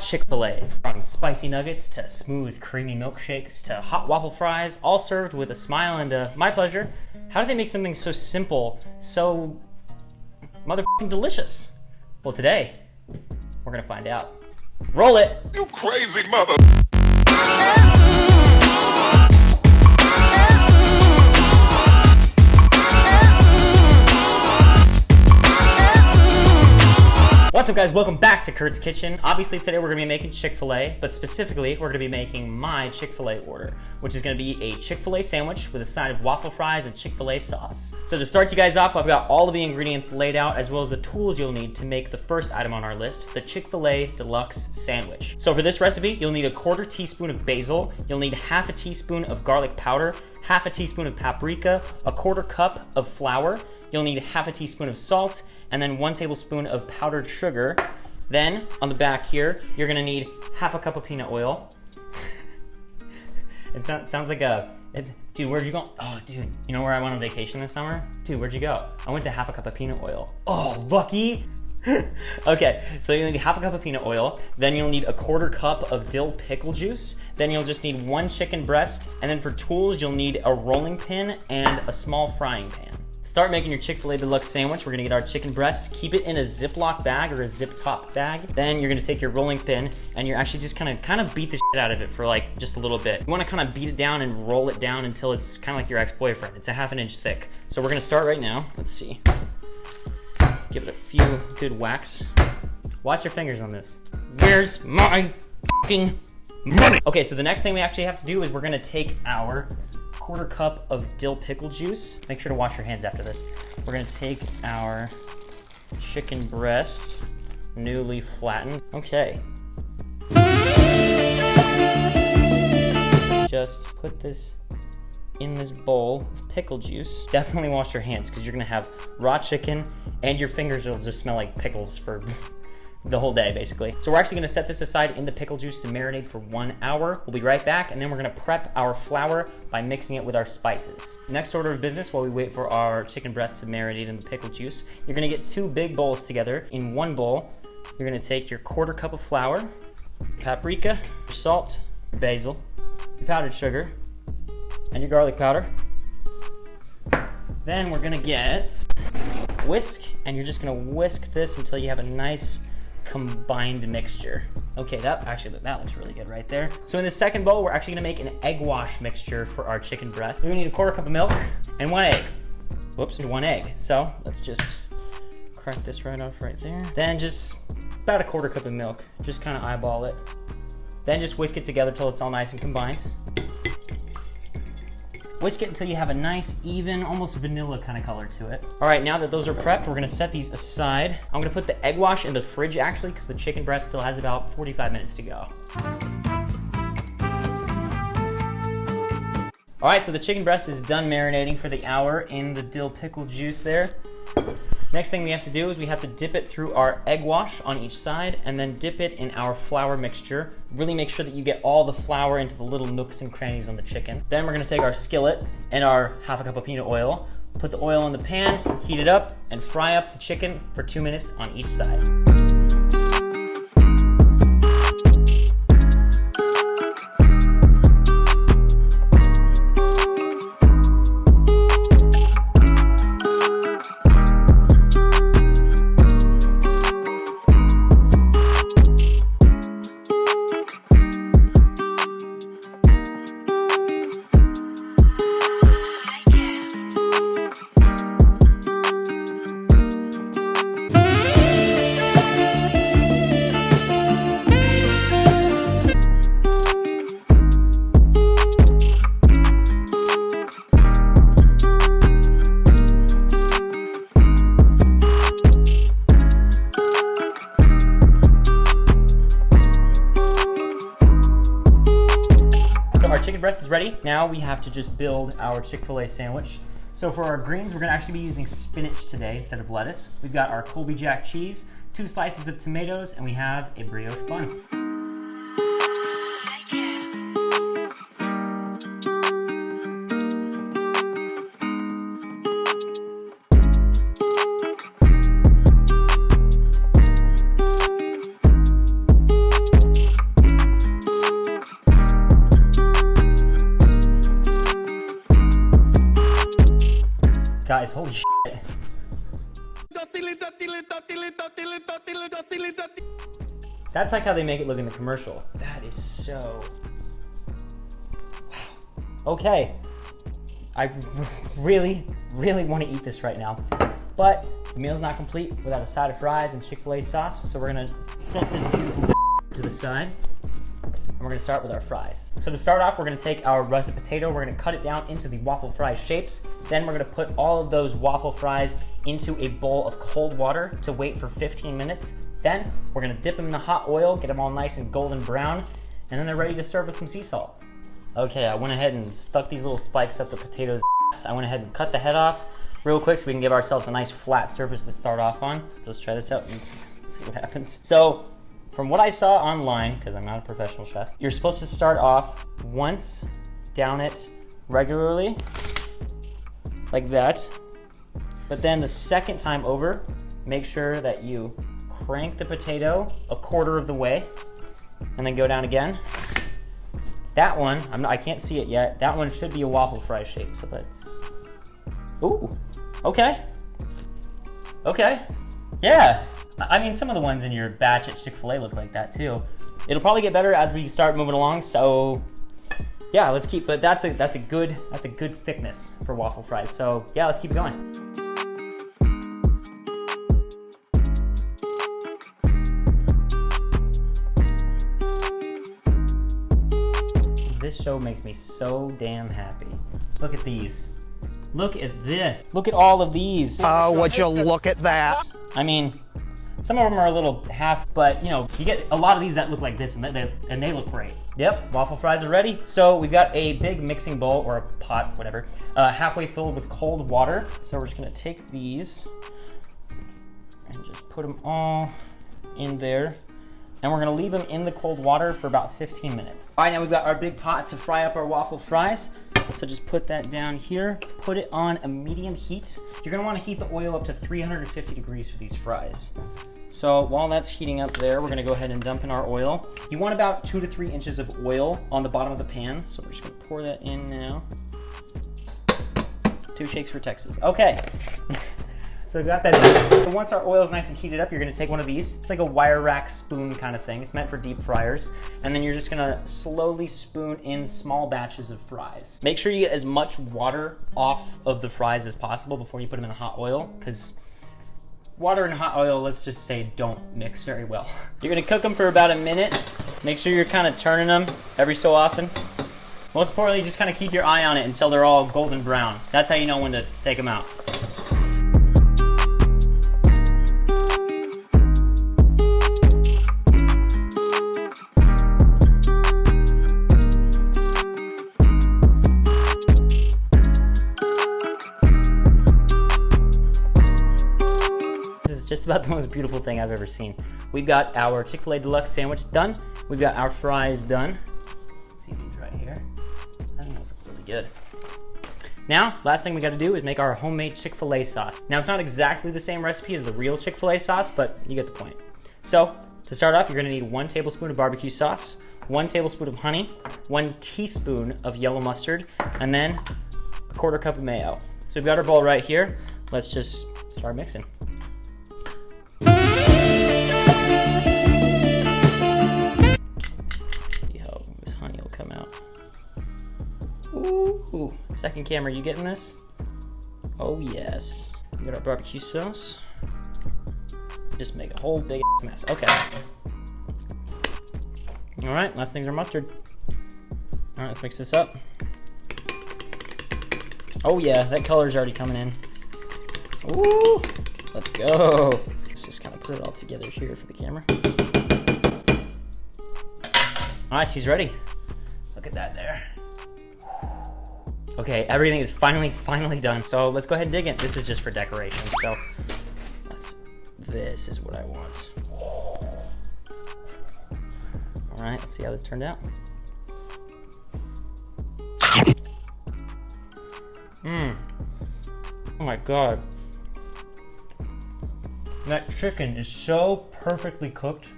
Chick-fil-A. From spicy nuggets to smooth, creamy milkshakes to hot waffle fries, all served with a smile and my pleasure. How do they make something so simple, so motherfucking delicious? Well, today, we're gonna find out. Roll it! You crazy mother... What's up, guys? Welcome back to Curt's Kitchen. Obviously today we're gonna be making Chick-fil-A, but specifically we're gonna be making my Chick-fil-A order, which is gonna be a Chick-fil-A sandwich with a side of waffle fries and Chick-fil-A sauce. So to start you guys off, I've got all of the ingredients laid out as well as the tools you'll need to make the first item on our list, the Chick-fil-A Deluxe Sandwich. So for this recipe, you'll need a 1/4 teaspoon of basil, you'll need 1/2 teaspoon of garlic powder, 1/2 teaspoon of paprika, a 1/4 cup of flour, you'll need 1/2 teaspoon of salt, and then 1 tablespoon of powdered sugar. Then, on the back here, you're gonna need 1/2 cup of peanut oil. It sounds like dude, where'd you go? Oh, dude, you know where I went on vacation this summer? Dude, where'd you go? I went to 1/2 cup of peanut oil. Oh, lucky. Okay, so you'll need 1/2 cup of peanut oil, then you'll need a 1/4 cup of dill pickle juice, then you'll just need 1 chicken breast, and then for tools, you'll need a rolling pin and a small frying pan. Start making your Chick-fil-A Deluxe Sandwich. We're gonna get our chicken breast, keep it in a Ziploc bag or a zip top bag. Then you're gonna take your rolling pin and you're actually just kind of beat the shit out of it for like just a little bit. You wanna kind of beat it down and roll it down until it's kind of like your ex-boyfriend. It's a 1/2 inch thick. So we're gonna start right now. Let's see. Give it a few good whacks. Watch your fingers on this. Where's my fucking money? Okay, so the next thing we actually have to do is we're gonna take our 1/4 cup of dill pickle juice. Make sure to wash your hands after this. We're gonna take our chicken breast, newly flattened. Okay. Just put this in this bowl of pickle juice. Definitely wash your hands because you're gonna have raw chicken and your fingers will just smell like pickles for the whole day, basically. So we're actually gonna set this aside in the pickle juice to marinate for 1 hour. We'll be right back, and then we're gonna prep our flour by mixing it with our spices. Next order of business, while we wait for our chicken breast to marinate in the pickle juice, you're gonna get 2 big bowls together. In one bowl, you're gonna take your 1/4 cup of flour, paprika, salt, basil, powdered sugar, and your garlic powder. Then we're gonna get whisk, and you're just gonna whisk this until you have a nice combined mixture. Okay, that looks really good right there. So in the second bowl, we're actually gonna make an egg wash mixture for our chicken breast. We're gonna need a 1/4 cup of milk and 1 egg. Whoops, 1 egg. So let's just crack this right off right there. Then just about a 1/4 cup of milk. Just kind of eyeball it. Then just whisk it together till it's all nice and combined. Whisk it until you have a nice, even, almost vanilla kind of color to it. All right, now that those are prepped, we're gonna set these aside. I'm gonna put the egg wash in the fridge actually, because the chicken breast still has about 45 minutes to go. All right, so the chicken breast is done marinating for the hour in the dill pickle juice there. Next thing we have to do is we have to dip it through our egg wash on each side and then dip it in our flour mixture. Really make sure that you get all the flour into the little nooks and crannies on the chicken. Then we're gonna take our skillet and our 1/2 cup of peanut oil, put the oil in the pan, heat it up, and fry up the chicken for 2 minutes on each side. Our chicken breast is ready. Now we have to just build our Chick-fil-A sandwich. So for our greens, we're gonna actually be using spinach today instead of lettuce. We've got our Colby Jack cheese, 2 slices of tomatoes, and we have a brioche bun. Holy shit. That's like how they make it look in the commercial. That is so... Wow. Okay. I really, really want to eat this right now. But the meal's not complete without a side of fries and Chick-fil-A sauce. So we're gonna set this beautiful to the side. And we're gonna start with our fries. So to start off, we're gonna take our russet potato, we're gonna cut it down into the waffle fry shapes. Then we're gonna put all of those waffle fries into a bowl of cold water to wait for 15 minutes. Then we're gonna dip them in the hot oil, get them all nice and golden brown, and then they're ready to serve with some sea salt. Okay, I went ahead and stuck these little spikes up the potatoes' ass. I went ahead and cut the head off real quick so we can give ourselves a nice flat surface to start off on. Let's try this out and see what happens. So, from what I saw online, because I'm not a professional chef, you're supposed to start off once, down it regularly, like that. But then the second time over, make sure that you crank the potato a quarter of the way, and then go down again. That one, I can't see it yet. That one should be a waffle fry shape, so let's... Ooh, okay. Okay, yeah. I mean, some of the ones in your batch at Chick-fil-A look like that too. It'll probably get better as we start moving along, so yeah, let's keep, but that's a good thickness for waffle fries. So yeah, let's keep going. This show makes me so damn happy. Look at these. Look at this. Look at all of these. Oh, would you look at that? I mean, some of them are a little half, but you know, you get a lot of these that look like this and they look great. Yep, waffle fries are ready. So we've got a big mixing bowl or a pot, whatever, halfway filled with cold water. So we're just gonna take these and just put them all in there. And we're gonna leave them in the cold water for about 15 minutes. All right, now we've got our big pot to fry up our waffle fries. So just put that down here, put it on a medium heat. You're gonna wanna heat the oil up to 350 degrees for these fries. So while that's heating up there, we're gonna go ahead and dump in our oil. You want about 2 to 3 inches of oil on the bottom of the pan. So we're just gonna pour that in now. 2 shakes for Texas. Okay. So we've got that in. So once our oil is nice and heated up, you're gonna take one of these. It's like a wire rack spoon kind of thing. It's meant for deep fryers. And then you're just gonna slowly spoon in small batches of fries. Make sure you get as much water off of the fries as possible before you put them in the hot oil, because water and hot oil, let's just say, don't mix very well. You're gonna cook them for about a minute. Make sure you're kind of turning them every so often. Most importantly, just kind of keep your eye on it until they're all golden brown. That's how you know when to take them out. Just about the most beautiful thing I've ever seen. We've got our Chick-fil-A Deluxe Sandwich done. We've got our fries done. Let's see these right here. That smells really good. Now, last thing we gotta do is make our homemade Chick-fil-A sauce. Now, it's not exactly the same recipe as the real Chick-fil-A sauce, but you get the point. So, to start off, you're gonna need 1 tablespoon of barbecue sauce, 1 tablespoon of honey, 1 teaspoon of yellow mustard, and then a 1/4 cup of mayo. So we've got our bowl right here. Let's just start mixing. See how this honey will come out. Ooh, second camera, you getting this? Oh yes. We got our barbecue sauce. Just make a whole big mess. Okay. All right, last things are mustard. All right, let's mix this up. Oh yeah, that color's already coming in. Ooh, let's go. Let's just kind of put it all together here for the camera. All right, she's ready. Look at that there. Okay, everything is finally done. So let's go ahead and dig in. This is just for decoration. So this is what I want. All right, let's see how this turned out. Oh my God. That chicken is so perfectly cooked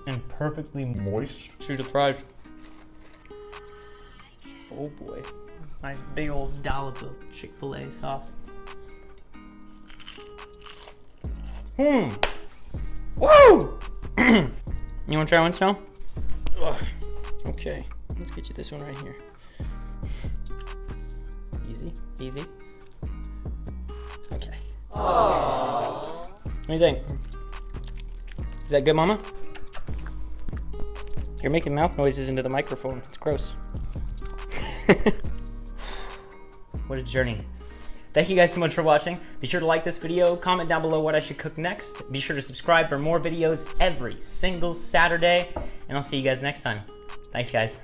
and perfectly moist. See the fries. Oh boy. Nice big old dollop of Chick-fil-A sauce. Woo! You wanna try one, Snow? Ugh. Okay, let's get you this one right here. Easy, easy. Okay. Aww. What do you think? Is that good, Mama? You're making mouth noises into the microphone. It's gross. What a journey. Thank you guys so much for watching. Be sure to like this video, comment down below what I should cook next. Be sure to subscribe for more videos every single Saturday, and I'll see you guys next time. Thanks, guys.